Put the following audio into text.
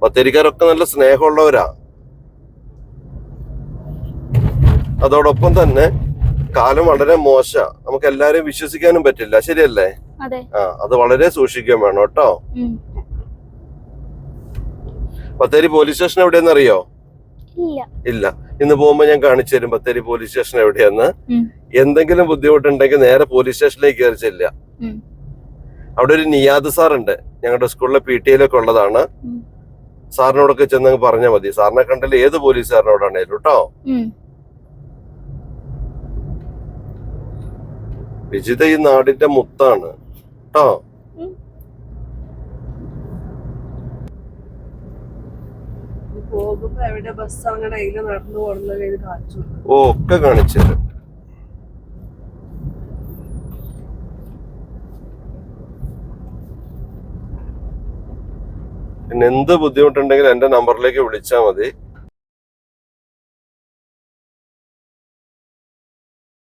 ബത്തേരിക്കാരൊക്കെ നല്ല സ്നേഹമുള്ളവരാ. അതോടൊപ്പം തന്നെ കാലം വളരെ മോശ, നമുക്ക് എല്ലാരെയും വിശ്വസിക്കാനും പറ്റില്ല, ശരിയല്ലേ? അത് വളരെ സൂക്ഷിക്കാൻ വേണം കേട്ടോ. ബത്തേരി പോലീസ് സ്റ്റേഷൻ എവിടെയെന്ന് അറിയോ? ഇല്ല. ഇന്ന് പോകുമ്പോ ഞാൻ കാണിച്ചു തരും ബത്തേരി പോലീസ് സ്റ്റേഷൻ എവിടെയാന്ന്. എന്തെങ്കിലും ബുദ്ധിമുട്ടുണ്ടെങ്കിൽ നേരെ പോലീസ് സ്റ്റേഷനിലേക്ക് കയറി ചെല്ലുക. അവിടെ ഒരു നിയാദ് സാർ ഉണ്ട്, ഞങ്ങളുടെ സ്കൂളിലെ PTA-ലൊക്കെ ഉള്ളതാണ്. സാറിനോടൊക്കെ ചെന്നങ്ങ് പറഞ്ഞാൽ മതി. സാറിനെ കണ്ടാൽ ഏത് പോലീസുകാരനോടാണേലും കേട്ടോ. വിജിത ഈ നാടിന്റെ മുത്താണ് കേട്ടോ. ഒക്കെ കാണിച്ചു തരും. പിന്നെ എന്ത് ബുദ്ധിമുട്ടുണ്ടെങ്കിലും എന്റെ നമ്പറിലേക്ക് വിളിച്ചാൽ മതി.